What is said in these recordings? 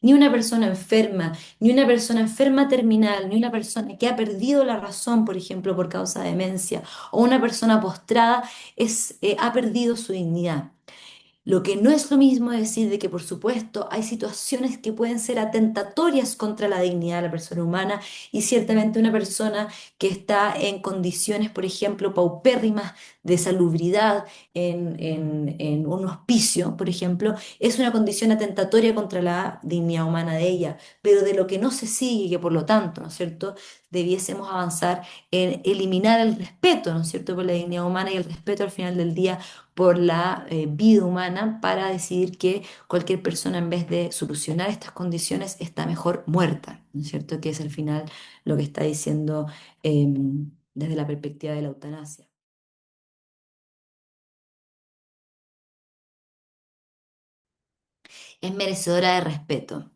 Ni una persona enferma, ni una persona enferma terminal, ni una persona que ha perdido la razón, por ejemplo, por causa de demencia, o una persona postrada ha perdido su dignidad. Lo que no es lo mismo decir de que, por supuesto, hay situaciones que pueden ser atentatorias contra la dignidad de la persona humana y ciertamente una persona que está en condiciones, por ejemplo, paupérrimas de salubridad en un hospicio, por ejemplo, es una condición atentatoria contra la dignidad humana de ella, pero de lo que no se sigue, que por lo tanto, ¿no es cierto?, debiésemos avanzar en eliminar el respeto, ¿no es cierto?, por la dignidad humana y el respeto al final del día por la vida humana para decidir que cualquier persona en vez de solucionar estas condiciones está mejor muerta, ¿no es cierto? Que es al final lo que está diciendo desde la perspectiva de la eutanasia. Es merecedora de respeto.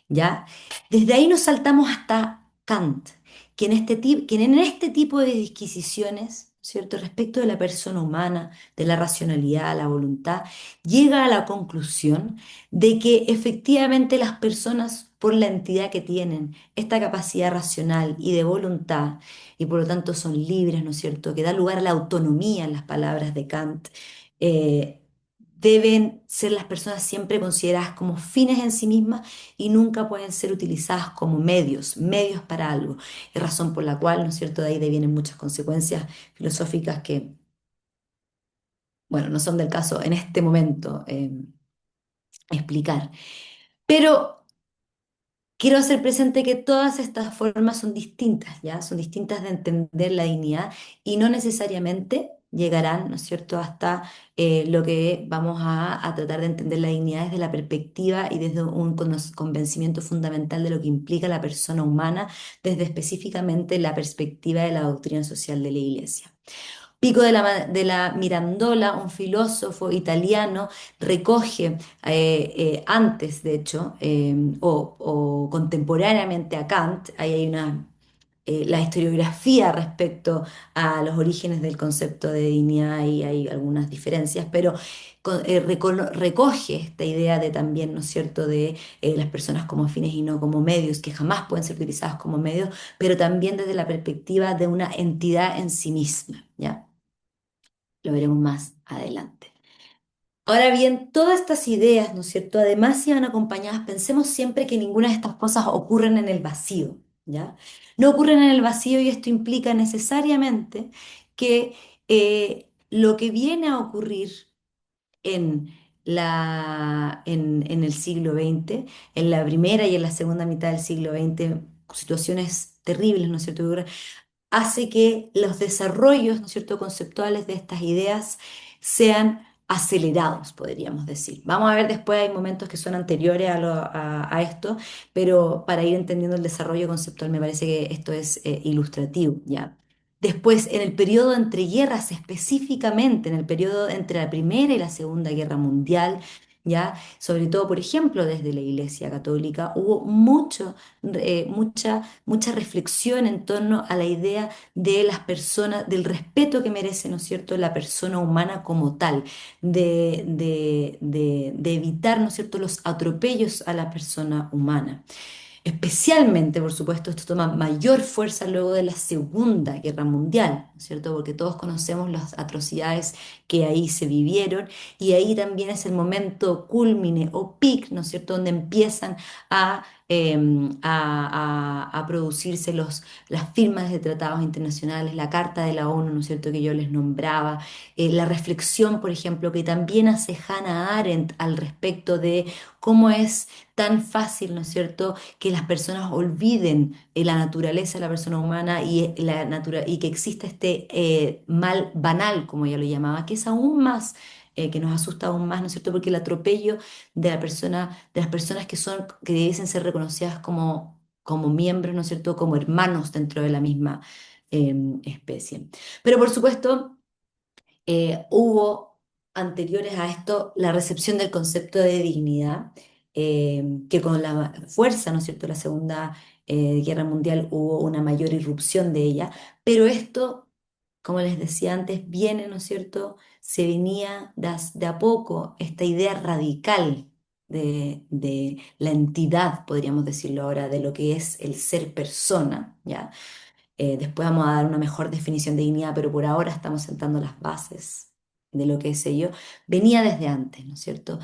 ¿Ya? Desde ahí nos saltamos hasta Kant, quien en este tipo de disquisiciones, ¿cierto? Respecto de la persona humana, de la racionalidad, la voluntad, llega a la conclusión de que efectivamente las personas, por la entidad que tienen, esta capacidad racional y de voluntad, y por lo tanto son libres, ¿no es cierto?, que da lugar a la autonomía en las palabras de Kant, deben ser las personas siempre consideradas como fines en sí mismas y nunca pueden ser utilizadas como medios para algo. Es razón por la cual, ¿no es cierto?, de ahí vienen muchas consecuencias filosóficas que, bueno, no son del caso en este momento explicar. Pero quiero hacer presente que todas estas formas son distintas, ¿ya? Son distintas de entender la dignidad y no necesariamente llegarán, ¿no es cierto?, hasta lo que vamos a tratar de entender la dignidad desde la perspectiva y desde un convencimiento fundamental de lo que implica la persona humana, desde específicamente la perspectiva de la doctrina social de la Iglesia. Pico de la Mirandola, un filósofo italiano, recoge antes, de hecho, o contemporáneamente a Kant, ahí hay la historiografía respecto a los orígenes del concepto de dignidad y hay algunas diferencias, pero recoge esta idea de también, ¿no es cierto?, de las personas como fines y no como medios, que jamás pueden ser utilizadas como medios, pero también desde la perspectiva de una entidad en sí misma, ¿ya? Lo veremos más adelante. Ahora bien, todas estas ideas, ¿no es cierto? Además, si van acompañadas, pensemos siempre que ninguna de estas cosas ocurren en el vacío, ¿ya? No ocurren en el vacío y esto implica necesariamente que lo que viene a ocurrir en en el siglo XX, en la primera y en la segunda mitad del siglo XX, situaciones terribles, ¿no es cierto?, hace que los desarrollos, ¿no es cierto?, conceptuales de estas ideas sean acelerados, podríamos decir. Vamos a ver después, hay momentos que son anteriores a esto, pero para ir entendiendo el desarrollo conceptual me parece que esto es ilustrativo, ¿ya? Después, en el periodo entre guerras, específicamente en el periodo entre la Primera y la Segunda Guerra Mundial, ¿ya? Sobre todo, por ejemplo, desde la Iglesia Católica, hubo mucha reflexión en torno a la idea de las personas, del respeto que merece, ¿no es cierto?, la persona humana como tal, de evitar, ¿no es cierto?, los atropellos a la persona humana. Especialmente, por supuesto, esto toma mayor fuerza luego de la Segunda Guerra Mundial, ¿no es cierto? Porque todos conocemos las atrocidades que ahí se vivieron y ahí también es el momento culmine o peak, ¿no es cierto?, donde empiezan a, a producirse las firmas de tratados internacionales, la Carta de la ONU, ¿no es cierto?, que yo les nombraba, la reflexión, por ejemplo, que también hace Hannah Arendt al respecto de cómo es tan fácil, ¿no es cierto?, que las personas olviden la naturaleza de la persona humana y que exista este mal banal, como ella lo llamaba, que es aún más, que nos asusta aún más, ¿no es cierto?, porque el atropello de las personas que deben ser reconocidas como miembros, ¿no es cierto?, como hermanos dentro de la misma especie. Pero por supuesto, hubo anteriores a esto la recepción del concepto de dignidad, que con la fuerza, ¿no es cierto?, la Segunda Guerra Mundial hubo una mayor irrupción de ella, pero esto, como les decía antes, viene, ¿no es cierto?, se venía de a poco esta idea radical, de la entidad, podríamos decirlo ahora, de lo que es el ser persona, ¿ya? Después vamos a dar una mejor definición de dignidad, pero por ahora estamos sentando las bases de lo que es ello. Venía desde antes, ¿no es cierto?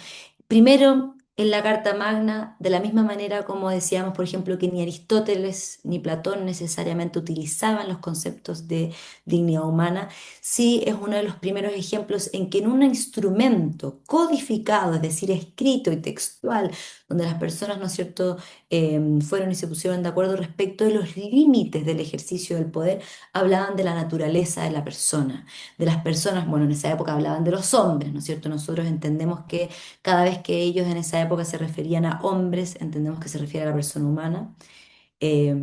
Primero, en la Carta Magna, de la misma manera como decíamos, por ejemplo, que ni Aristóteles ni Platón necesariamente utilizaban los conceptos de dignidad humana, sí es uno de los primeros ejemplos en que en un instrumento codificado, es decir, escrito y textual, donde las personas, ¿no es cierto?, fueron y se pusieron de acuerdo respecto de los límites del ejercicio del poder, hablaban de la naturaleza de la persona, de las personas, bueno, en esa época hablaban de los hombres, ¿no es cierto? Nosotros entendemos que cada vez que ellos en esa época se referían a hombres, entendemos que se refiere a la persona humana. eh,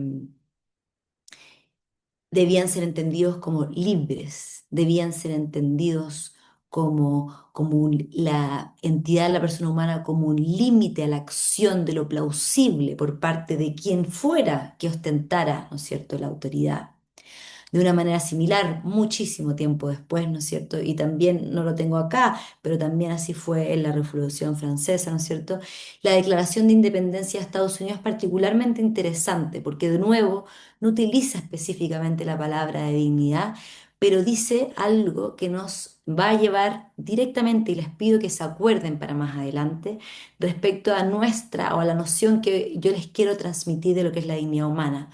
Debían ser entendidos como libres, debían ser entendidos la entidad de la persona humana como un límite a la acción de lo plausible por parte de quien fuera que ostentara, ¿no es cierto?, la autoridad de una manera similar muchísimo tiempo después, ¿no es cierto? Y también, no lo tengo acá, pero también así fue en la Revolución Francesa, ¿no es cierto? La Declaración de Independencia de Estados Unidos es particularmente interesante porque, de nuevo, no utiliza específicamente la palabra de dignidad, pero dice algo que nos va a llevar directamente, y les pido que se acuerden para más adelante, respecto a nuestra o a la noción que yo les quiero transmitir de lo que es la dignidad humana.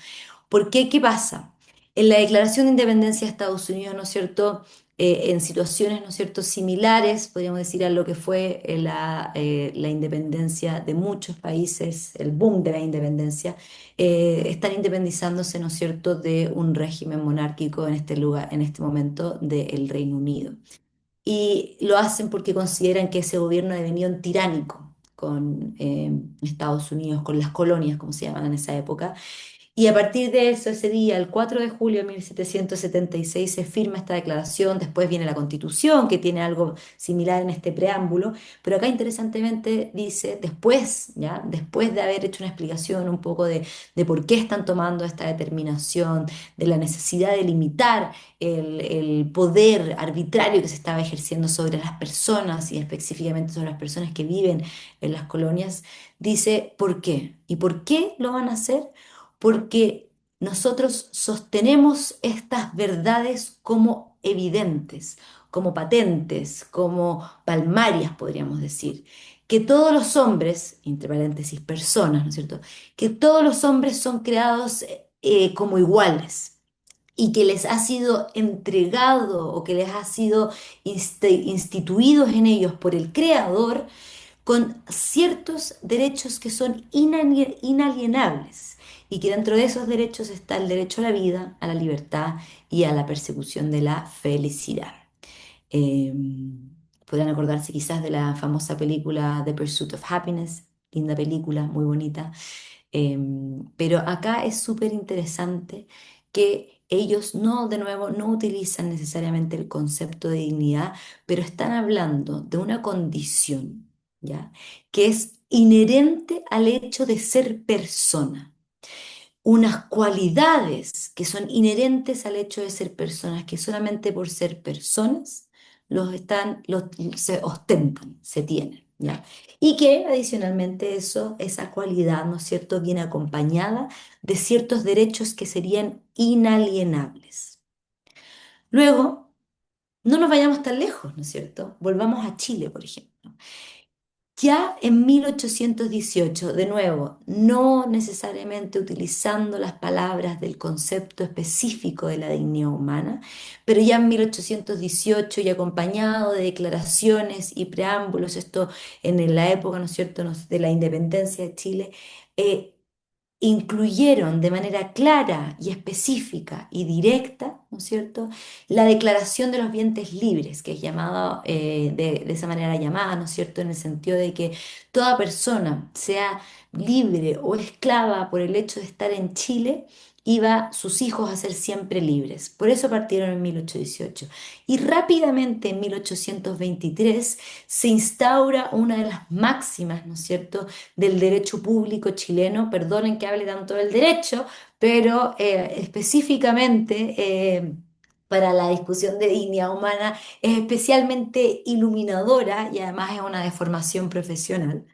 ¿Por qué? ¿Qué pasa? En la Declaración de Independencia de Estados Unidos, ¿no es cierto? En situaciones, ¿no es cierto?, similares, podríamos decir, a lo que fue la independencia de muchos países, el boom de la independencia, están independizándose, ¿no es cierto?, de un régimen monárquico en este lugar, en este momento del Reino Unido. Y lo hacen porque consideran que ese gobierno ha devenido tiránico con Estados Unidos, con las colonias, como se llaman en esa época, y a partir de eso, ese día, el 4 de julio de 1776, se firma esta declaración. Después viene la Constitución, que tiene algo similar en este preámbulo, pero acá interesantemente dice, después, ¿ya? Después de haber hecho una explicación un poco de por qué están tomando esta determinación, de la necesidad de limitar el poder arbitrario que se estaba ejerciendo sobre las personas y específicamente sobre las personas que viven en las colonias, dice por qué. ¿Y por qué lo van a hacer? Porque nosotros sostenemos estas verdades como evidentes, como patentes, como palmarias, podríamos decir. Que todos los hombres, entre paréntesis, personas, ¿no es cierto? Que todos los hombres son creados como iguales y que les ha sido entregado o que les ha sido instituidos en ellos por el Creador con ciertos derechos que son inalienables y que dentro de esos derechos está el derecho a la vida, a la libertad y a la persecución de la felicidad. Eh, Podrán acordarse quizás de la famosa película The Pursuit of Happiness, linda película, muy bonita. Eh, pero acá es súper interesante que ellos no, de nuevo, no utilizan necesariamente el concepto de dignidad, pero están hablando de una condición, ¿ya? Que es inherente al hecho de ser persona, unas cualidades que son inherentes al hecho de ser personas, que solamente por ser personas se ostentan, se tienen, ¿ya? Y que adicionalmente esa cualidad, ¿no es cierto?, viene acompañada de ciertos derechos que serían inalienables. Luego, no nos vayamos tan lejos, ¿no es cierto? Volvamos a Chile, por ejemplo. Ya en 1818, de nuevo, no necesariamente utilizando las palabras del concepto específico de la dignidad humana, pero ya en 1818 y acompañado de declaraciones y preámbulos, esto en la época, ¿no es cierto?, de la independencia de Chile, eh, incluyeron de manera clara y específica y directa, ¿no es cierto?, la Declaración de los Vientres Libres, que es llamada, de esa manera llamada, ¿no es cierto?, en el sentido de que toda persona, sea libre o esclava por el hecho de estar en Chile, iba sus hijos a ser siempre libres. Por eso partieron en 1818. Y rápidamente en 1823 se instaura una de las máximas, ¿no es cierto?, del derecho público chileno. Perdonen que hable tanto del derecho, pero específicamente para la discusión de dignidad humana es especialmente iluminadora y además es una deformación profesional.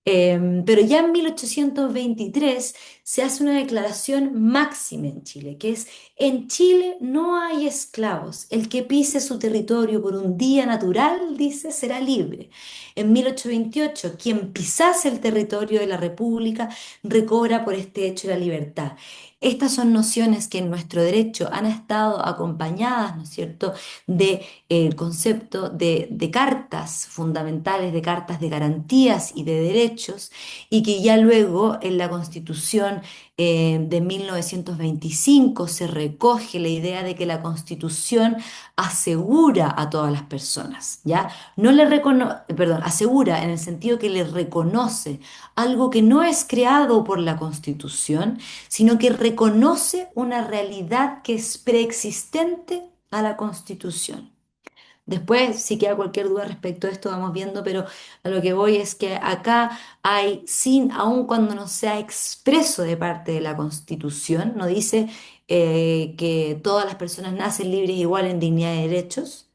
Pero ya en 1823 se hace una declaración máxima en Chile, que es: en Chile no hay esclavos. El que pise su territorio por un día natural, dice, será libre. En 1828, quien pisase el territorio de la República recobra por este hecho la libertad. Estas son nociones que en nuestro derecho han estado acompañadas, ¿no es cierto?, de el concepto de cartas fundamentales, de cartas de garantías y de derechos, y que ya luego en la Constitución de 1925 se recoge la idea de que la Constitución asegura a todas las personas, ¿ya? No le perdón, asegura en el sentido que le reconoce algo que no es creado por la Constitución, sino que reconoce una realidad que es preexistente a la Constitución. Después, si queda cualquier duda respecto a esto, vamos viendo, pero a lo que voy es que acá hay, sin, aun cuando no sea expreso de parte de la Constitución, no dice que todas las personas nacen libres, igual en dignidad de derechos,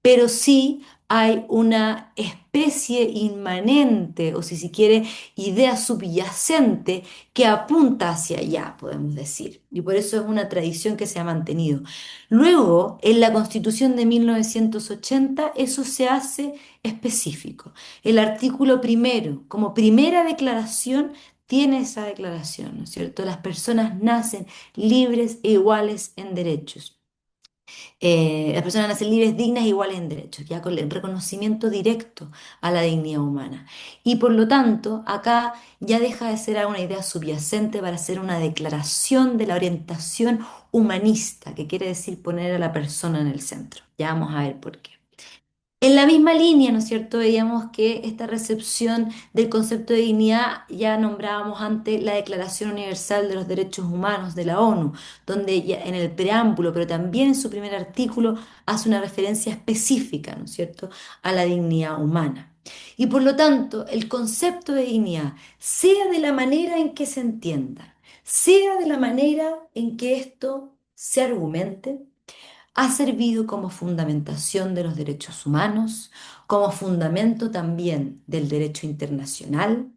pero sí hay una especie inmanente, o si se quiere, idea subyacente que apunta hacia allá, podemos decir. Y por eso es una tradición que se ha mantenido. Luego, en la Constitución de 1980, eso se hace específico. El artículo primero, como primera declaración, tiene esa declaración, ¿no es cierto? Las personas nacen libres e iguales en derechos. Las personas nacen libres, dignas e iguales en derechos, ya con el reconocimiento directo a la dignidad humana. Y por lo tanto, acá ya deja de ser una idea subyacente para ser una declaración de la orientación humanista, que quiere decir poner a la persona en el centro. Ya vamos a ver por qué. En la misma línea, ¿no es cierto? Veíamos que esta recepción del concepto de dignidad ya nombrábamos antes la Declaración Universal de los Derechos Humanos de la ONU, donde ya en el preámbulo, pero también en su primer artículo, hace una referencia específica, ¿no es cierto?, a la dignidad humana. Y por lo tanto, el concepto de dignidad, sea de la manera en que se entienda, sea de la manera en que esto se argumente, ha servido como fundamentación de los derechos humanos, como fundamento también del derecho internacional,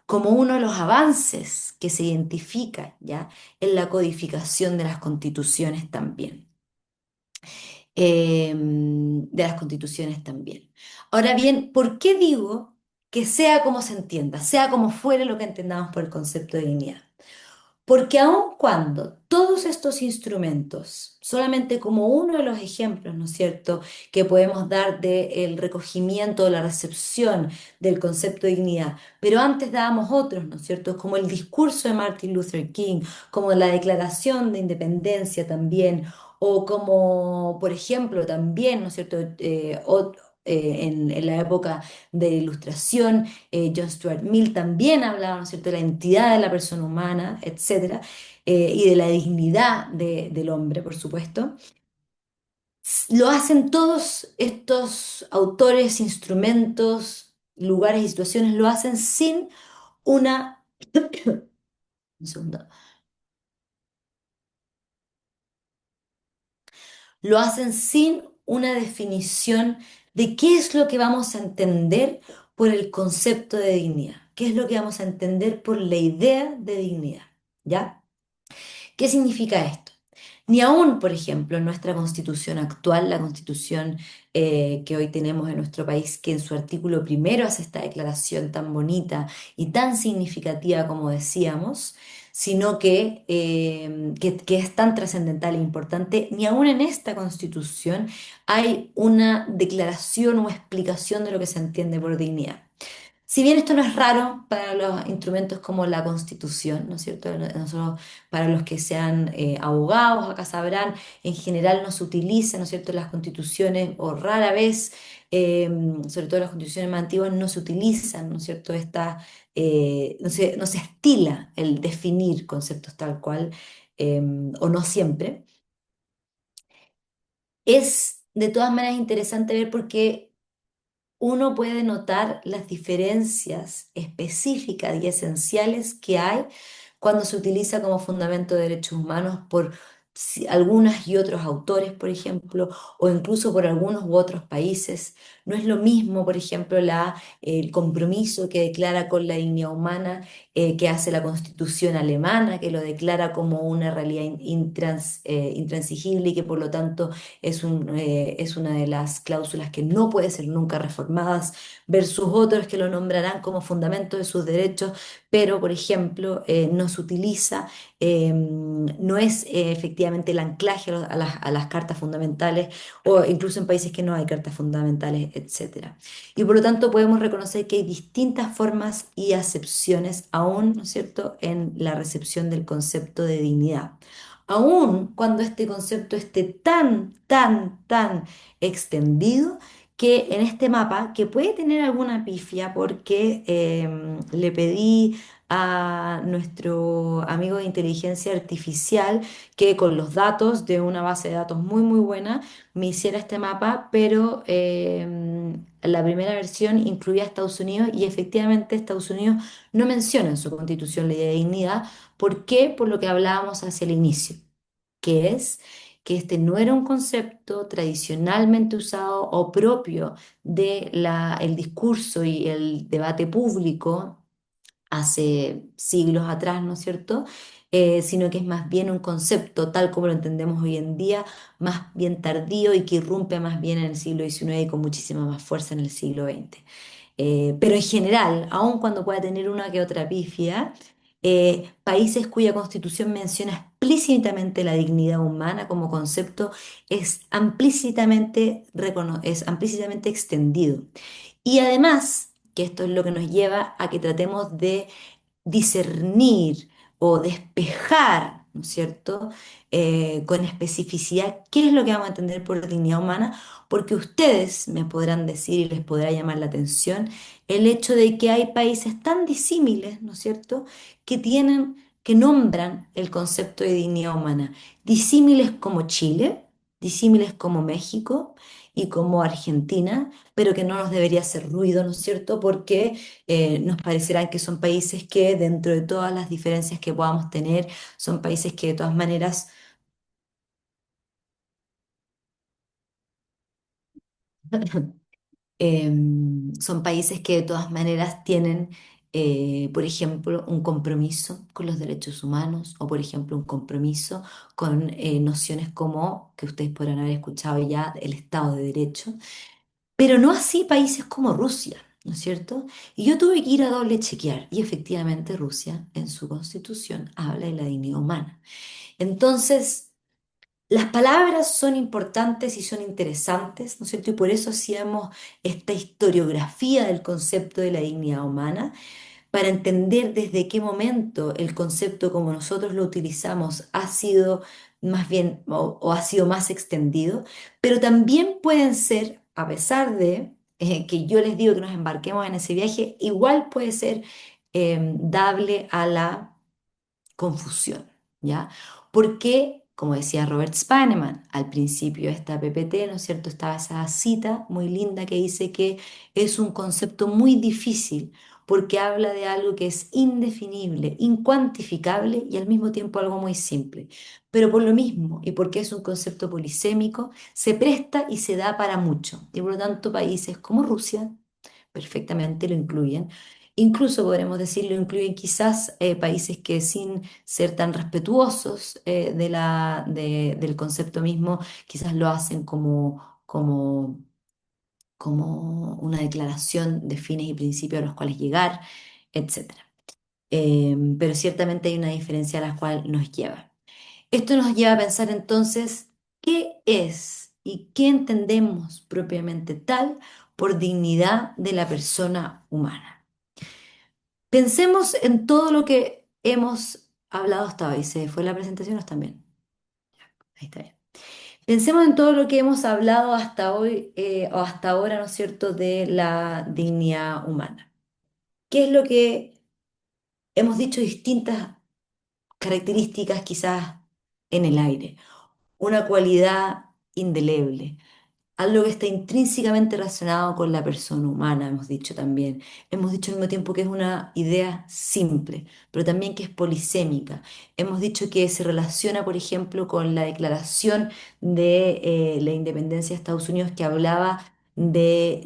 como uno de los avances que se identifica ya en la codificación de las constituciones también. De las constituciones también. Ahora bien, ¿por qué digo que sea como se entienda, sea como fuere lo que entendamos por el concepto de dignidad? Porque aun cuando todos estos instrumentos, solamente como uno de los ejemplos, ¿no es cierto?, que podemos dar del recogimiento, de la recepción del concepto de dignidad, pero antes dábamos otros, ¿no es cierto?, como el discurso de Martin Luther King, como la Declaración de Independencia también, o como, por ejemplo, también, ¿no es cierto?, en la época de la Ilustración, John Stuart Mill también hablaba, ¿no es cierto?, de la entidad de la persona humana, etcétera, y de la dignidad del hombre, por supuesto. Lo hacen todos estos autores, instrumentos, lugares y situaciones, lo hacen sin una... Un segundo. Lo hacen sin una definición de qué es lo que vamos a entender por el concepto de dignidad, qué es lo que vamos a entender por la idea de dignidad, ¿ya? ¿Qué significa esto? Ni aún, por ejemplo, en nuestra constitución actual, la constitución que hoy tenemos en nuestro país, que en su artículo primero hace esta declaración tan bonita y tan significativa como decíamos, sino que es tan trascendental e importante, ni aún en esta constitución hay una declaración o explicación de lo que se entiende por dignidad. Si bien esto no es raro para los instrumentos como la Constitución, ¿no es cierto? Nosotros, para los que sean abogados, acá sabrán, en general no se utiliza, ¿no es cierto?, las constituciones, o rara vez, eh, sobre todo las constituciones más antiguas, no se utilizan, ¿no es cierto?, no se estila el definir conceptos tal cual, eh, o no siempre. Es de todas maneras interesante ver por qué uno puede notar las diferencias específicas y esenciales que hay cuando se utiliza como fundamento de derechos humanos por algunas y otros autores, por ejemplo, o incluso por algunos u otros países. No es lo mismo, por ejemplo, el compromiso que declara con la dignidad humana, que hace la Constitución alemana, que lo declara como una realidad intransigible y que por lo tanto es una de las cláusulas que no puede ser nunca reformadas, versus otros que lo nombrarán como fundamento de sus derechos, pero, por ejemplo, no se utiliza, no es efectivamente el anclaje a las cartas fundamentales, o incluso en países que no hay cartas fundamentales, etcétera. Y por lo tanto podemos reconocer que hay distintas formas y acepciones aún, ¿no es cierto?, en la recepción del concepto de dignidad. Aún cuando este concepto esté tan extendido, que en este mapa, que puede tener alguna pifia porque le pedí a nuestro amigo de inteligencia artificial que con los datos de una base de datos muy buena me hiciera este mapa, pero la primera versión incluía a Estados Unidos y efectivamente Estados Unidos no menciona en su constitución ley de dignidad. ¿Por qué? Por lo que hablábamos hacia el inicio, que es que este no era un concepto tradicionalmente usado o propio del discurso y el debate público hace siglos atrás, ¿no es cierto? Sino que es más bien un concepto tal como lo entendemos hoy en día, más bien tardío y que irrumpe más bien en el siglo XIX y con muchísima más fuerza en el siglo XX. Pero en general, aun cuando pueda tener una que otra pifia, países cuya constitución menciona explícitamente la dignidad humana como concepto es amplícitamente extendido. Y además, que esto es lo que nos lleva a que tratemos de discernir o despejar, ¿no es cierto?, con especificidad qué es lo que vamos a entender por dignidad humana, porque ustedes me podrán decir y les podrá llamar la atención el hecho de que hay países tan disímiles, ¿no es cierto?, que nombran el concepto de dignidad humana, disímiles como Chile, disímiles como México y como Argentina, pero que no nos debería hacer ruido, ¿no es cierto?, porque nos parecerán que son países que dentro de todas las diferencias que podamos tener, son países que de todas maneras son países que de todas maneras tienen, por ejemplo, un compromiso con los derechos humanos o, por ejemplo, un compromiso con nociones como, que ustedes podrán haber escuchado ya, el Estado de Derecho, pero no así países como Rusia, ¿no es cierto? Y yo tuve que ir a doble chequear y efectivamente Rusia en su constitución habla de la dignidad humana. Entonces, las palabras son importantes y son interesantes, ¿no es cierto? Y por eso hacíamos esta historiografía del concepto de la dignidad humana, para entender desde qué momento el concepto como nosotros lo utilizamos ha sido más bien o ha sido más extendido, pero también pueden ser, a pesar de que yo les digo que nos embarquemos en ese viaje, igual puede ser dable a la confusión, ¿ya? Porque, como decía Robert Spaneman, al principio de esta PPT, ¿no es cierto? Estaba esa cita muy linda que dice que es un concepto muy difícil porque habla de algo que es indefinible, incuantificable y al mismo tiempo algo muy simple. Pero por lo mismo, y porque es un concepto polisémico, se presta y se da para mucho. Y por lo tanto, países como Rusia perfectamente lo incluyen. Incluso podremos decir, lo incluyen quizás países que sin ser tan respetuosos del concepto mismo, quizás lo hacen como una declaración de fines y principios a los cuales llegar, etcétera. Pero ciertamente hay una diferencia a la cual nos lleva. Esto nos lleva a pensar entonces qué es y qué entendemos propiamente tal por dignidad de la persona humana. Pensemos en todo lo que hemos hablado hasta hoy. ¿Se fue la presentación o están bien? Ahí está bien. Pensemos en todo lo que hemos hablado hasta hoy o hasta ahora, ¿no es cierto?, de la dignidad humana. ¿Qué es lo que hemos dicho? Distintas características quizás en el aire. Una cualidad indeleble, algo que está intrínsecamente relacionado con la persona humana, hemos dicho también. Hemos dicho al mismo tiempo que es una idea simple, pero también que es polisémica. Hemos dicho que se relaciona, por ejemplo, con la declaración de la independencia de Estados Unidos, que hablaba de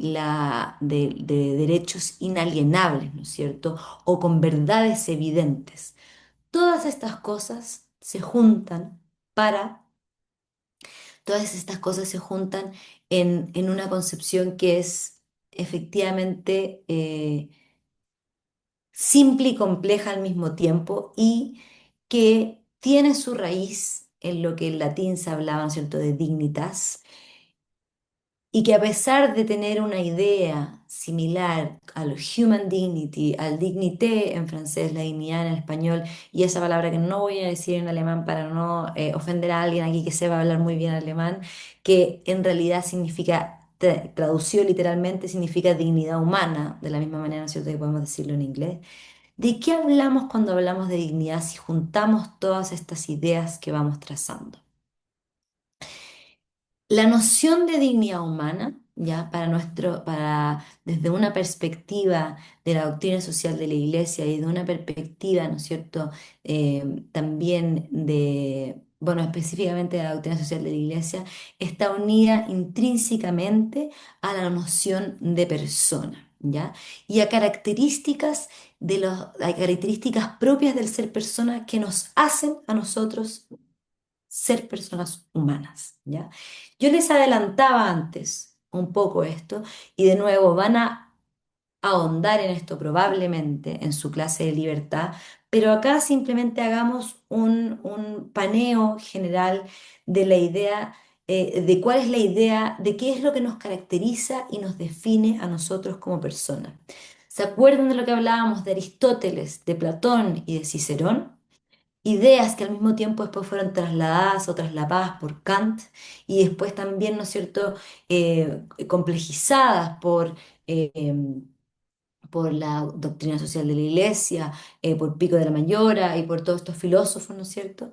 derechos inalienables, ¿no es cierto? O con verdades evidentes. Todas estas cosas se juntan para, todas estas cosas se juntan en una concepción que es efectivamente simple y compleja al mismo tiempo y que tiene su raíz en lo que en latín se hablaba, ¿no es cierto?, de dignitas, y que a pesar de tener una idea similar al human dignity, al dignité en francés, la dignidad en español, y esa palabra que no voy a decir en alemán para no ofender a alguien aquí que sepa hablar muy bien alemán, que en realidad significa, traducido literalmente, significa dignidad humana, de la misma manera, ¿no es cierto?, que podemos decirlo en inglés. ¿De qué hablamos cuando hablamos de dignidad si juntamos todas estas ideas que vamos trazando? La noción de dignidad humana, ya desde una perspectiva de la doctrina social de la Iglesia y de una perspectiva, ¿no es cierto?, también bueno, específicamente de la doctrina social de la Iglesia, está unida intrínsecamente a la noción de persona, ¿ya? Y a características propias del ser persona que nos hacen a nosotros ser personas humanas, ¿ya? Yo les adelantaba antes un poco esto y de nuevo van a ahondar en esto probablemente en su clase de libertad, pero acá simplemente hagamos un paneo general de la idea, de cuál es la idea, de qué es lo que nos caracteriza y nos define a nosotros como personas. ¿Se acuerdan de lo que hablábamos de Aristóteles, de Platón y de Cicerón? Ideas que al mismo tiempo después fueron trasladadas o traslapadas por Kant y después también, ¿no es cierto?, complejizadas por la doctrina social de la Iglesia, por Pico de la Mayora y por todos estos filósofos, ¿no es cierto?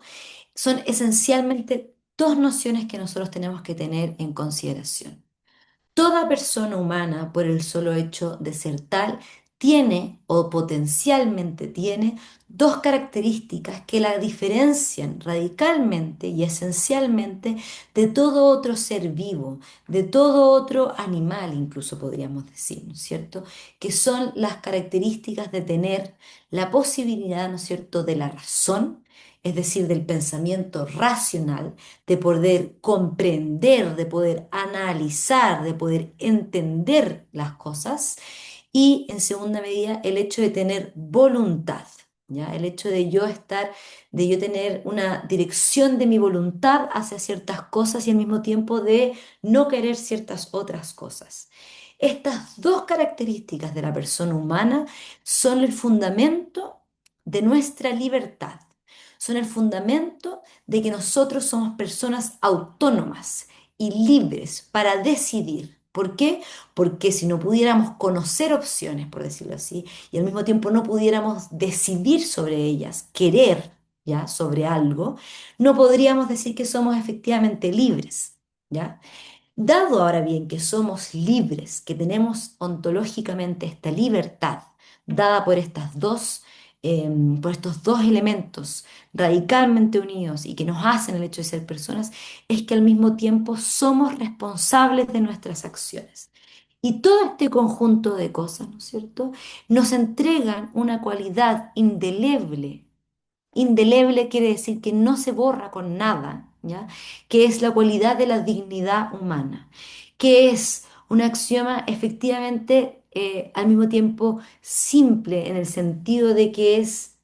Son esencialmente dos nociones que nosotros tenemos que tener en consideración. Toda persona humana, por el solo hecho de ser tal, tiene o potencialmente tiene dos características que la diferencian radicalmente y esencialmente de todo otro ser vivo, de todo otro animal, incluso podríamos decir, ¿no es cierto? Que son las características de tener la posibilidad, ¿no es cierto?, de la razón, es decir, del pensamiento racional, de poder comprender, de poder analizar, de poder entender las cosas y en segunda medida el hecho de tener voluntad, ¿ya? El hecho de yo estar, de yo tener una dirección de mi voluntad hacia ciertas cosas y al mismo tiempo de no querer ciertas otras cosas. Estas dos características de la persona humana son el fundamento de nuestra libertad, son el fundamento de que nosotros somos personas autónomas y libres para decidir. ¿Por qué? Porque si no pudiéramos conocer opciones, por decirlo así, y al mismo tiempo no pudiéramos decidir sobre ellas, querer, ¿ya?, sobre algo, no podríamos decir que somos efectivamente libres, ¿ya? Dado ahora bien que somos libres, que tenemos ontológicamente esta libertad dada por por estos dos elementos radicalmente unidos y que nos hacen el hecho de ser personas, es que al mismo tiempo somos responsables de nuestras acciones. Y todo este conjunto de cosas, ¿no es cierto?, nos entregan una cualidad indeleble. Indeleble quiere decir que no se borra con nada, ¿ya? Que es la cualidad de la dignidad humana, que es un axioma efectivamente al mismo tiempo simple en el sentido de que es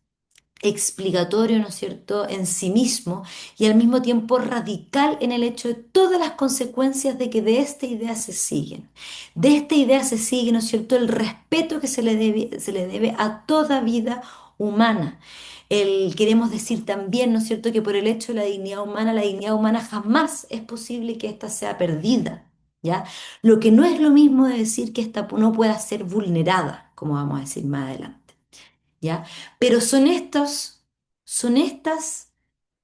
explicatorio, ¿no es cierto?, en sí mismo y al mismo tiempo radical en el hecho de todas las consecuencias de que de esta idea se siguen. De esta idea se sigue, ¿no es cierto?, el respeto que se le debe a toda vida humana. Queremos decir también, ¿no es cierto?, que por el hecho de la dignidad humana jamás es posible que ésta sea perdida, ¿ya? Lo que no es lo mismo de decir que ésta no pueda ser vulnerada, como vamos a decir más adelante. ¿Ya? Pero son estas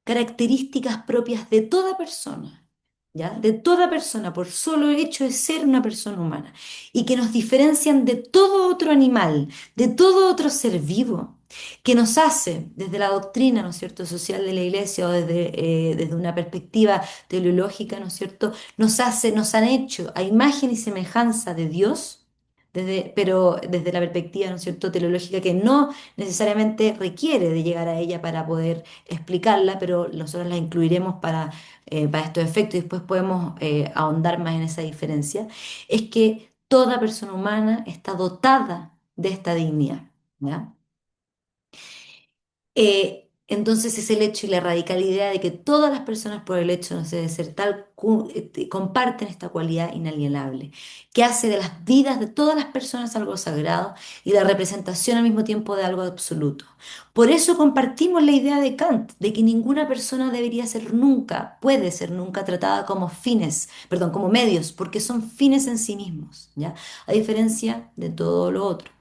características propias de toda persona, ¿ya? De toda persona, por solo hecho de ser una persona humana, y que nos diferencian de todo otro animal, de todo otro ser vivo, que nos hace desde la doctrina, ¿no es cierto?, social de la Iglesia o desde una perspectiva teológica, ¿no es cierto?, nos han hecho a imagen y semejanza de Dios, pero desde la perspectiva, ¿no es cierto?, teológica que no necesariamente requiere de llegar a ella para poder explicarla, pero nosotros la incluiremos para estos efectos y después podemos ahondar más en esa diferencia, es que toda persona humana está dotada de esta dignidad. ¿Ya? Entonces es el hecho y la radical idea de que todas las personas por el hecho no sé, de ser tal comparten esta cualidad inalienable, que hace de las vidas de todas las personas algo sagrado y la representación al mismo tiempo de algo absoluto. Por eso compartimos la idea de Kant, de que ninguna persona debería ser nunca, puede ser nunca tratada como fines, perdón, como medios, porque son fines en sí mismos, ¿ya? A diferencia de todo lo otro.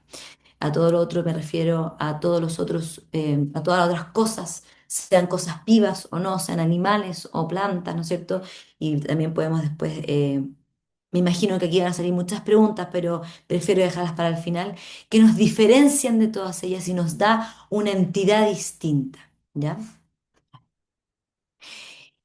A todo lo otro me refiero a todos los otros, a todas las otras cosas, sean cosas vivas o no, sean animales o plantas, ¿no es cierto? Y también podemos después, me imagino que aquí van a salir muchas preguntas, pero prefiero dejarlas para el final, que nos diferencian de todas ellas y nos da una entidad distinta, ¿ya?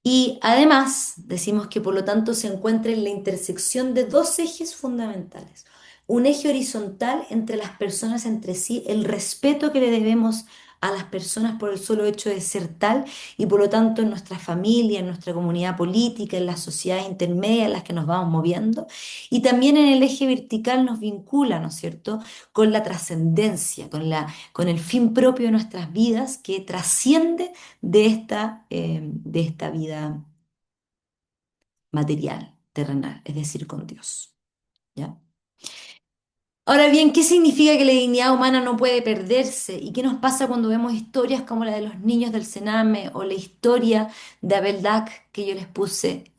Y además decimos que por lo tanto se encuentra en la intersección de dos ejes fundamentales. Un eje horizontal entre las personas entre sí, el respeto que le debemos a las personas por el solo hecho de ser tal y por lo tanto en nuestra familia, en nuestra comunidad política, en las sociedades intermedias en las que nos vamos moviendo. Y también en el eje vertical nos vincula, ¿no es cierto?, con la trascendencia, con el fin propio de nuestras vidas que trasciende de esta vida material, terrenal, es decir, con Dios. ¿Ya? Ahora bien, ¿qué significa que la dignidad humana no puede perderse? ¿Y qué nos pasa cuando vemos historias como la de los niños del Sename o la historia de Abel Dac que yo les puse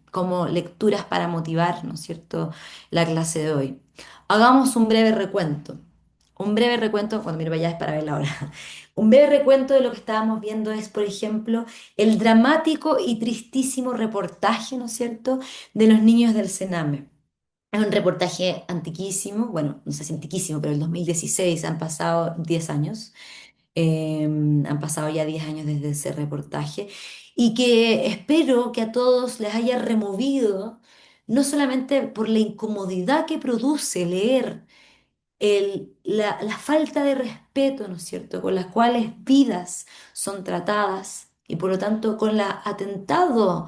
como lecturas para motivar, ¿no es cierto?, la clase de hoy. Hagamos un breve recuento. Un breve recuento, cuando miro para allá es para ver la hora. Un breve recuento de lo que estábamos viendo es, por ejemplo, el dramático y tristísimo reportaje, ¿no es cierto?, de los niños del Sename. Es un reportaje antiquísimo, bueno, no sé si antiquísimo, pero el 2016 han pasado 10 años, han pasado ya 10 años desde ese reportaje, y que espero que a todos les haya removido, no solamente por la incomodidad que produce leer la falta de respeto, ¿no es cierto?, con las cuales vidas son tratadas y por lo tanto con la atentado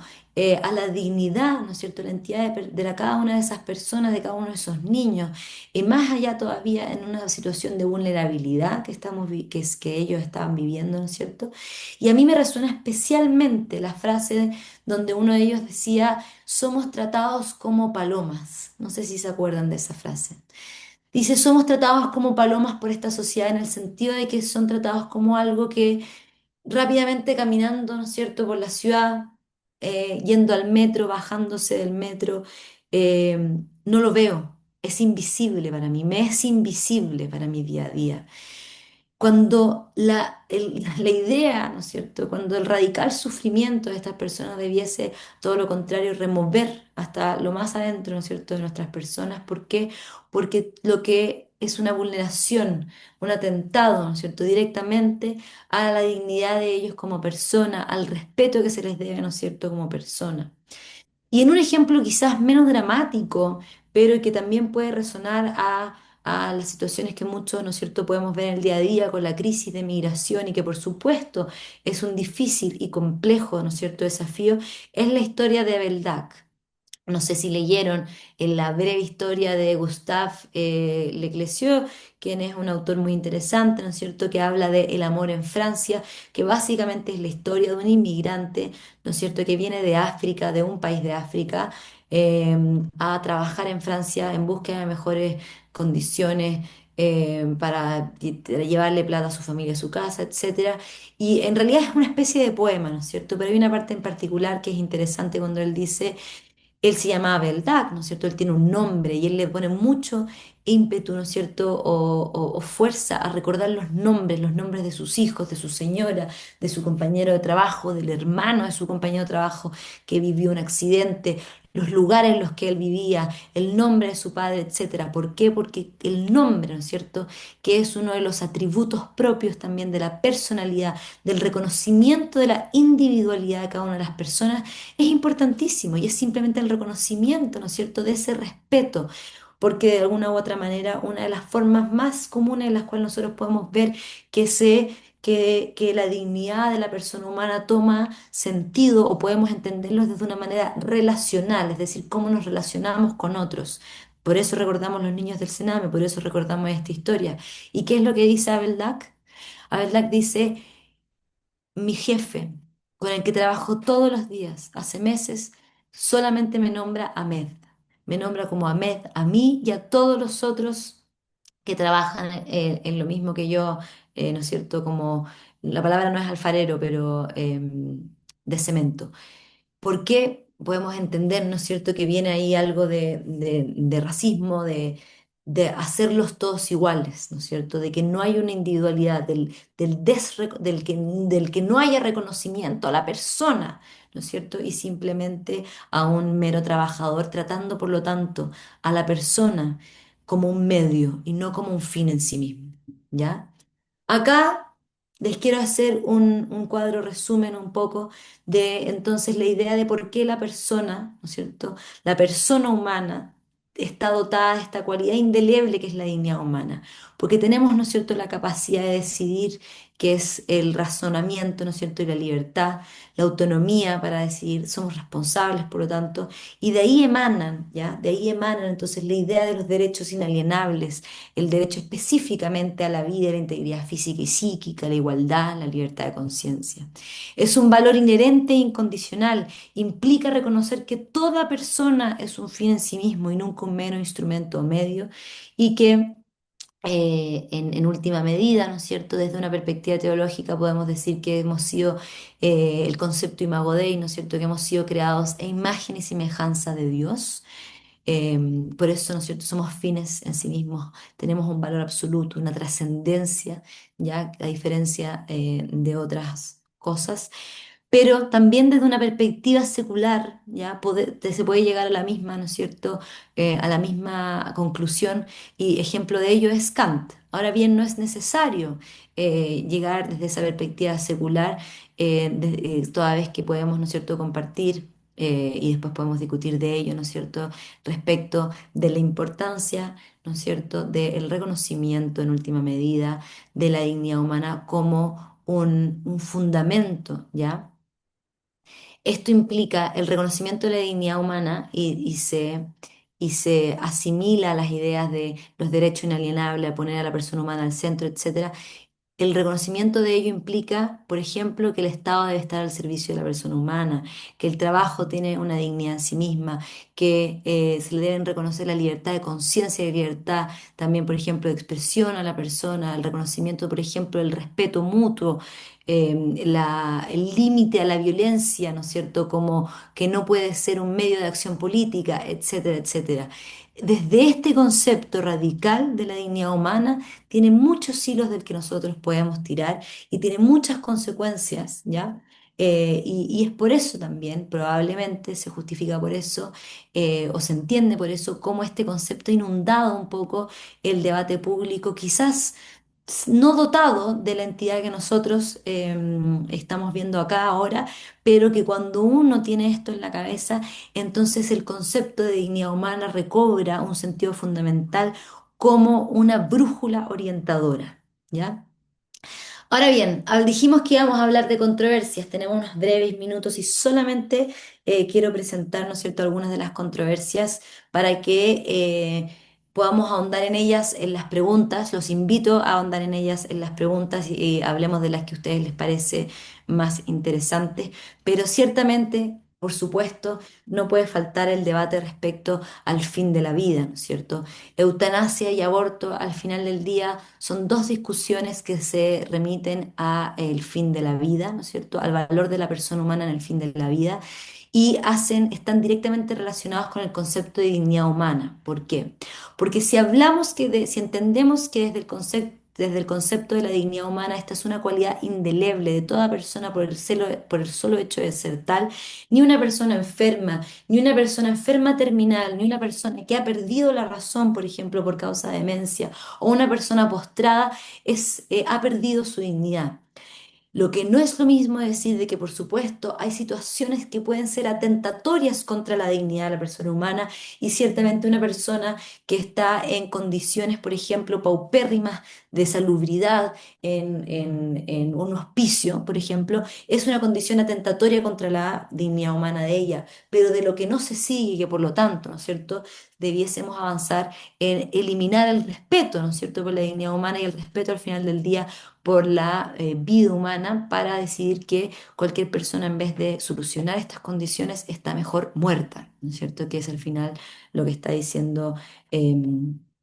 a la dignidad, ¿no es cierto?, la entidad cada una de esas personas, de cada uno de esos niños, y más allá todavía en una situación de vulnerabilidad que ellos estaban viviendo, ¿no es cierto? Y a mí me resuena especialmente la frase donde uno de ellos decía, somos tratados como palomas. No sé si se acuerdan de esa frase. Dice, somos tratados como palomas por esta sociedad en el sentido de que son tratados como algo que rápidamente caminando, ¿no es cierto?, por la ciudad, yendo al metro, bajándose del metro, no lo veo, es invisible para mí, me es invisible para mi día a día. Cuando la idea, ¿no es cierto?, cuando el radical sufrimiento de estas personas debiese, todo lo contrario, remover hasta lo más adentro, ¿no es cierto?, de nuestras personas. ¿Por qué? Porque lo que es una vulneración, un atentado, ¿no es cierto?, directamente a la dignidad de ellos como persona, al respeto que se les debe, ¿no es cierto?, como persona. Y en un ejemplo quizás menos dramático, pero que también puede resonar a las situaciones que muchos, ¿no es cierto?, podemos ver en el día a día con la crisis de migración y que por supuesto es un difícil y complejo, ¿no es cierto?, desafío, es la historia de Beldac. No sé si leyeron en la breve historia de Gustave Leclésio, quien es un autor muy interesante, ¿no es cierto?, que habla de el amor en Francia, que básicamente es la historia de un inmigrante, ¿no es cierto?, que viene de África, de un país de África, eh, a trabajar en Francia en búsqueda de mejores condiciones. Para llevarle plata a su familia, a su casa, etcétera. Y en realidad es una especie de poema, ¿no es cierto? Pero hay una parte en particular que es interesante cuando él dice él se llamaba Beldac, ¿no es cierto? Él tiene un nombre y él le pone mucho ímpetu, ¿no es cierto? O fuerza a recordar los nombres de sus hijos, de su señora, de su compañero de trabajo, del hermano de su compañero de trabajo que vivió un accidente. los lugares en los que él vivía, el nombre de su padre, etcétera. ¿Por qué? Porque el nombre, ¿no es cierto?, que es uno de los atributos propios también de la personalidad, del reconocimiento de la individualidad de cada una de las personas, es importantísimo y es simplemente el reconocimiento, ¿no es cierto?, de ese respeto. Porque de alguna u otra manera, una de las formas más comunes en las cuales nosotros podemos ver que la dignidad de la persona humana toma sentido o podemos entenderlos desde una manera relacional, es decir, cómo nos relacionamos con otros. Por eso recordamos los niños del Sename, por eso recordamos esta historia. ¿Y qué es lo que dice Abel Dac? Abel Dac dice, mi jefe, con el que trabajo todos los días, hace meses, solamente me nombra Ahmed. Me nombra como Ahmed a mí y a todos los otros que trabajan en lo mismo que yo, ¿no es cierto? Como la palabra no es alfarero, pero de cemento. ¿Por qué podemos entender, ¿no es cierto?, que viene ahí algo de racismo, de hacerlos todos iguales, ¿no es cierto?, de que no hay una individualidad, del que no haya reconocimiento a la persona, ¿no es cierto?, y simplemente a un mero trabajador, tratando, por lo tanto, a la persona como un medio y no como un fin en sí mismo, ¿ya? Acá les quiero hacer un cuadro resumen un poco de entonces la idea de por qué la persona, ¿no es cierto? La persona humana está dotada de esta cualidad indeleble que es la dignidad humana, porque tenemos, ¿no es cierto?, la capacidad de decidir, que es el razonamiento, ¿no es cierto?, y la libertad, la autonomía para decidir, somos responsables, por lo tanto, y de ahí emanan, ¿ya? De ahí emanan entonces la idea de los derechos inalienables, el derecho específicamente a la vida, a la integridad física y psíquica, la igualdad, la libertad de conciencia. Es un valor inherente e incondicional, implica reconocer que toda persona es un fin en sí mismo y nunca un mero instrumento o medio, y que en última medida, ¿no es cierto?, desde una perspectiva teológica podemos decir que hemos sido, el concepto imago Dei, ¿no es cierto?, que hemos sido creados a imagen y semejanza de Dios. Por eso, ¿no es cierto?, somos fines en sí mismos, tenemos un valor absoluto, una trascendencia, ya a diferencia de otras cosas, pero también desde una perspectiva secular, ya se puede llegar a la misma, ¿no es cierto?, a la misma conclusión, y ejemplo de ello es Kant. Ahora bien, no es necesario llegar desde esa perspectiva secular, toda vez que podemos, ¿no es cierto?, compartir. Y después podemos discutir de ello, ¿no es cierto?, respecto de la importancia, ¿no es cierto?, del reconocimiento en última medida de la dignidad humana como un fundamento, ¿ya? Esto implica el reconocimiento de la dignidad humana y se asimila a las ideas de los derechos inalienables, a poner a la persona humana al centro, etcétera. El reconocimiento de ello implica, por ejemplo, que el Estado debe estar al servicio de la persona humana, que el trabajo tiene una dignidad en sí misma, que se le deben reconocer la libertad de conciencia y libertad también, por ejemplo, de expresión a la persona, el reconocimiento, por ejemplo, del respeto mutuo, el límite a la violencia, ¿no es cierto?, como que no puede ser un medio de acción política, etcétera, etcétera. Desde este concepto radical de la dignidad humana, tiene muchos hilos del que nosotros podemos tirar y tiene muchas consecuencias, ¿ya? Y es por eso también, probablemente se justifica por eso, o se entiende por eso, cómo este concepto ha inundado un poco el debate público, quizás no dotado de la entidad que nosotros estamos viendo acá ahora, pero que cuando uno tiene esto en la cabeza, entonces el concepto de dignidad humana recobra un sentido fundamental como una brújula orientadora, ¿ya? Ahora bien, dijimos que íbamos a hablar de controversias, tenemos unos breves minutos y solamente quiero presentar, ¿no es cierto?, algunas de las controversias para que podamos ahondar en ellas en las preguntas. Los invito a ahondar en ellas en las preguntas y hablemos de las que a ustedes les parece más interesantes, pero ciertamente, por supuesto, no puede faltar el debate respecto al fin de la vida, ¿no es cierto? Eutanasia y aborto, al final del día, son dos discusiones que se remiten a el fin de la vida, ¿no es cierto?, al valor de la persona humana en el fin de la vida, y están directamente relacionados con el concepto de dignidad humana. ¿Por qué? Porque si entendemos que desde el concepto desde el concepto de la dignidad humana, esta es una cualidad indeleble de toda persona por el solo hecho de ser tal. Ni una persona enferma, ni una persona enferma terminal, ni una persona que ha perdido la razón, por ejemplo, por causa de demencia, o una persona postrada, ha perdido su dignidad. Lo que no es lo mismo decir de que, por supuesto, hay situaciones que pueden ser atentatorias contra la dignidad de la persona humana y ciertamente una persona que está en condiciones, por ejemplo, paupérrimas de salubridad en un hospicio, por ejemplo, es una condición atentatoria contra la dignidad humana de ella, pero de lo que no se sigue, que por lo tanto, ¿no es cierto?, debiésemos avanzar en eliminar el respeto, ¿no es cierto?, por la dignidad humana y el respeto al final del día por la vida humana para decidir que cualquier persona en vez de solucionar estas condiciones está mejor muerta, ¿no es cierto? Que es al final lo que está diciendo eh,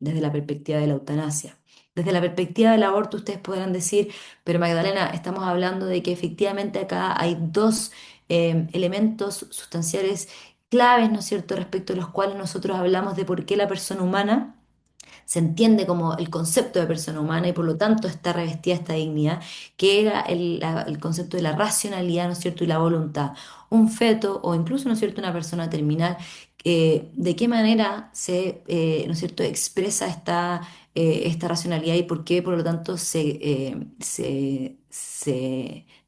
desde la perspectiva de la eutanasia. Desde la perspectiva del aborto ustedes podrán decir, pero Magdalena, estamos hablando de que efectivamente acá hay dos elementos sustanciales claves, ¿no es cierto?, respecto a los cuales nosotros hablamos de por qué la persona humana se entiende como el concepto de persona humana y por lo tanto está revestida esta dignidad, que era el concepto de la racionalidad, ¿no es cierto?, y la voluntad. Un feto o incluso, ¿no es cierto?, una persona terminal, de qué manera se, ¿no es cierto?, expresa esta racionalidad y por qué, por lo tanto,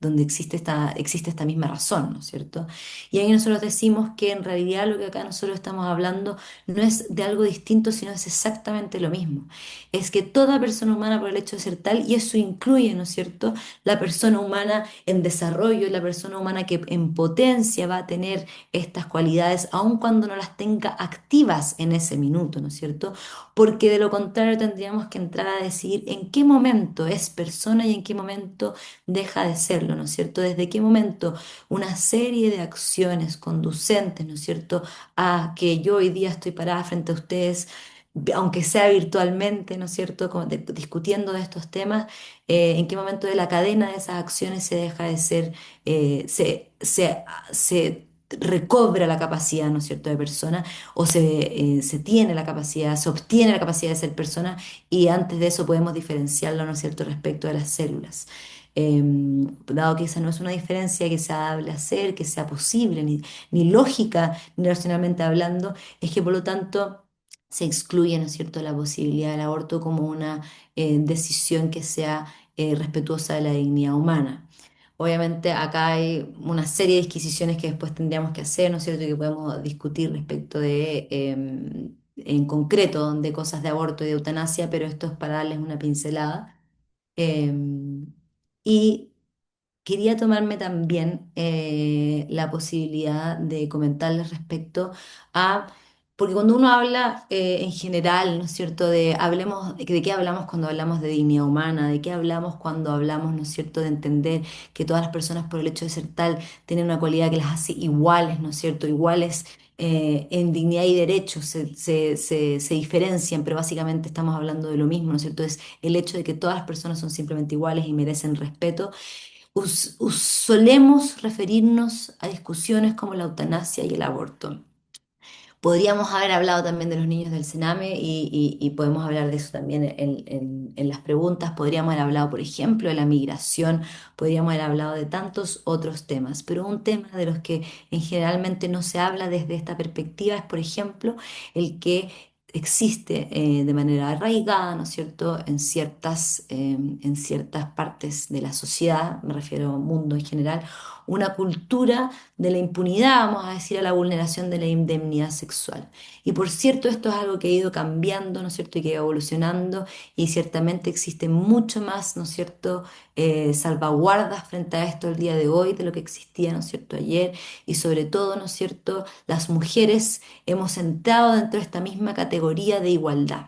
donde existe esta misma razón, ¿no es cierto? Y ahí nosotros decimos que en realidad lo que acá nosotros estamos hablando no es de algo distinto, sino es exactamente lo mismo. Es que toda persona humana por el hecho de ser tal, y eso incluye, ¿no es cierto?, la persona humana en desarrollo, la persona humana que en potencia va a tener estas cualidades, aun cuando no las tenga activas en ese minuto, ¿no es cierto? Porque de lo contrario tendríamos que entrar a decidir en qué momento es persona y en qué momento deja de serlo, ¿no es cierto? Desde qué momento una serie de acciones conducentes, ¿no es cierto?, a que yo hoy día estoy parada frente a ustedes, aunque sea virtualmente, ¿no es cierto?, como discutiendo de estos temas, en qué momento de la cadena de esas acciones se deja de ser, se recobra la capacidad, ¿no es cierto?, de persona, o se tiene la capacidad, se obtiene la capacidad de ser persona, y antes de eso podemos diferenciarlo, ¿no es cierto?, respecto de las células. Dado que esa no es una diferencia que sea dable hacer, que sea posible, ni lógica, ni racionalmente hablando, es que por lo tanto se excluye, ¿no es cierto?, la posibilidad del aborto como una decisión que sea respetuosa de la dignidad humana. Obviamente acá hay una serie de disquisiciones que después tendríamos que hacer, ¿no es cierto?, y que podemos discutir respecto de, en concreto, de cosas de aborto y de eutanasia, pero esto es para darles una pincelada. Y quería tomarme también la posibilidad de comentarles respecto a, porque cuando uno habla en general, ¿no es cierto?, de qué hablamos cuando hablamos de dignidad humana, de qué hablamos cuando hablamos, ¿no es cierto?, de entender que todas las personas por el hecho de ser tal tienen una cualidad que las hace iguales, ¿no es cierto?, iguales en dignidad y derechos, se diferencian, pero básicamente estamos hablando de lo mismo, ¿no es cierto? Es el hecho de que todas las personas son simplemente iguales y merecen respeto. Solemos referirnos a discusiones como la eutanasia y el aborto. Podríamos haber hablado también de los niños del Sename y podemos hablar de eso también en las preguntas. Podríamos haber hablado, por ejemplo, de la migración, podríamos haber hablado de tantos otros temas, pero un tema de los que generalmente no se habla desde esta perspectiva es, por ejemplo, el que existe de manera arraigada, ¿no es cierto?, en ciertas partes de la sociedad, me refiero al mundo en general, una cultura de la impunidad, vamos a decir, a la vulneración de la indemnidad sexual. Y por cierto, esto es algo que ha ido cambiando, ¿no es cierto?, y que ha ido evolucionando, y ciertamente existe mucho más, ¿no es cierto?, salvaguardas frente a esto el día de hoy de lo que existía, ¿no es cierto?, ayer, y sobre todo, ¿no es cierto?, las mujeres hemos entrado dentro de esta misma categoría de igualdad,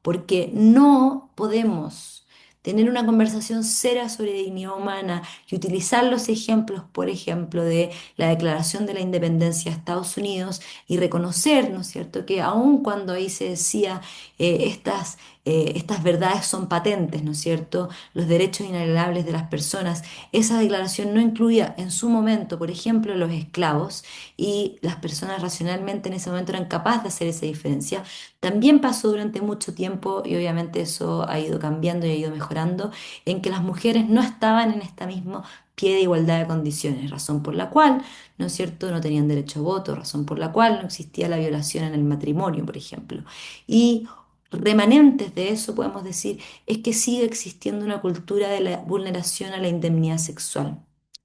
porque no podemos tener una conversación seria sobre dignidad humana y utilizar los ejemplos, por ejemplo, de la Declaración de la Independencia de Estados Unidos y reconocer, ¿no es cierto?, que aun cuando ahí se decía estas estas verdades son patentes, ¿no es cierto? Los derechos inalienables de las personas. Esa declaración no incluía en su momento, por ejemplo, los esclavos y las personas racionalmente en ese momento eran capaces de hacer esa diferencia. También pasó durante mucho tiempo y obviamente eso ha ido cambiando y ha ido mejorando, en que las mujeres no estaban en este mismo pie de igualdad de condiciones, razón por la cual, ¿no es cierto?, no tenían derecho a voto, razón por la cual no existía la violación en el matrimonio, por ejemplo. Y remanentes de eso, podemos decir, es que sigue existiendo una cultura de la vulneración a la indemnidad sexual.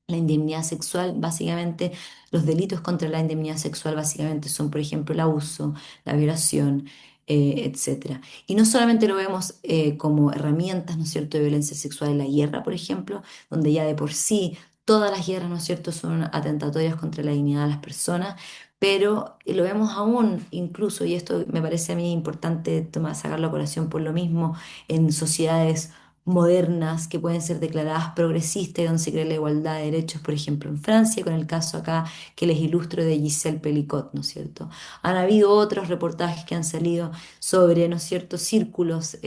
La indemnidad sexual, básicamente, los delitos contra la indemnidad sexual, básicamente, son, por ejemplo, el abuso, la violación, etcétera. Y no solamente lo vemos como herramientas, ¿no es cierto?, de violencia sexual en la guerra, por ejemplo, donde ya de por sí todas las guerras, ¿no es cierto?, son atentatorias contra la dignidad de las personas, pero lo vemos aún incluso, y esto me parece a mí importante sacarlo a colación por lo mismo, en sociedades modernas que pueden ser declaradas progresistas y donde se cree la igualdad de derechos, por ejemplo en Francia, con el caso acá que les ilustro de Giselle Pelicot, ¿no es cierto? Han habido otros reportajes que han salido sobre, ¿no es cierto?, círculos,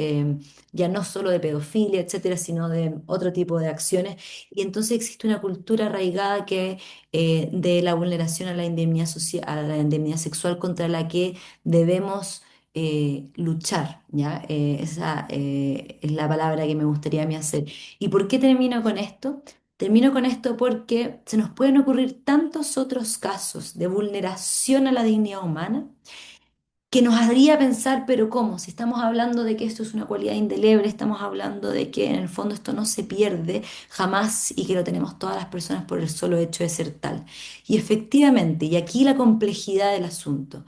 ya no solo de pedofilia, etcétera, sino de otro tipo de acciones, y entonces existe una cultura arraigada que de la vulneración a la indemnidad a la indemnidad sexual contra la que debemos luchar, ¿ya? Esa es la palabra que me gustaría a mí hacer. ¿Y por qué termino con esto? Termino con esto porque se nos pueden ocurrir tantos otros casos de vulneración a la dignidad humana que nos haría pensar, pero ¿cómo? Si estamos hablando de que esto es una cualidad indeleble, estamos hablando de que en el fondo esto no se pierde jamás y que lo tenemos todas las personas por el solo hecho de ser tal. Y efectivamente, y aquí la complejidad del asunto,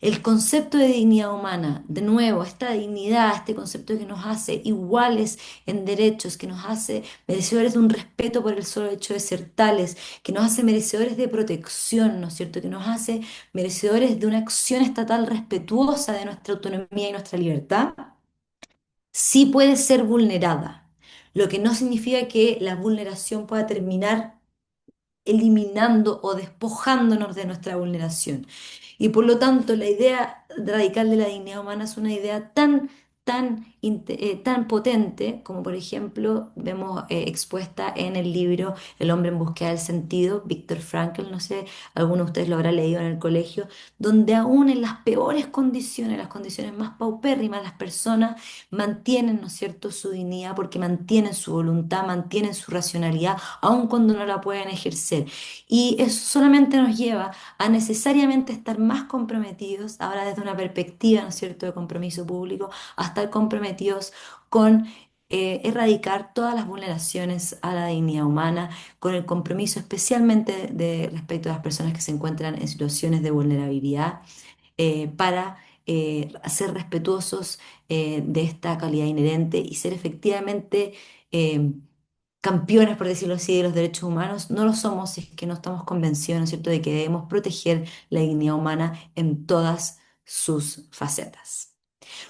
el concepto de dignidad humana, de nuevo, esta dignidad, este concepto que nos hace iguales en derechos, que nos hace merecedores de un respeto por el solo hecho de ser tales, que nos hace merecedores de protección, ¿no es cierto? Que nos hace merecedores de una acción estatal respetuosa de nuestra autonomía y nuestra libertad, sí puede ser vulnerada, lo que no significa que la vulneración pueda terminar eliminando o despojándonos de nuestra vulneración. Y por lo tanto, la idea radical de la dignidad humana es una idea tan potente como, por ejemplo, vemos expuesta en el libro El hombre en búsqueda del sentido, Viktor Frankl, no sé, alguno de ustedes lo habrá leído en el colegio, donde aún en las peores condiciones, las condiciones más paupérrimas, las personas mantienen, ¿no es cierto?, su dignidad porque mantienen su voluntad, mantienen su racionalidad, aun cuando no la pueden ejercer. Y eso solamente nos lleva a necesariamente estar más comprometidos, ahora desde una perspectiva, ¿no es cierto?, de compromiso público, a estar comprometidos con erradicar todas las vulneraciones a la dignidad humana, con el compromiso especialmente de respecto a las personas que se encuentran en situaciones de vulnerabilidad, para ser respetuosos de esta calidad inherente y ser efectivamente eh, campeones, por decirlo así, de los derechos humanos. No lo somos si es que no estamos convencidos, ¿no es cierto?, de que debemos proteger la dignidad humana en todas sus facetas.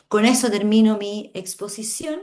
Con eso termino mi exposición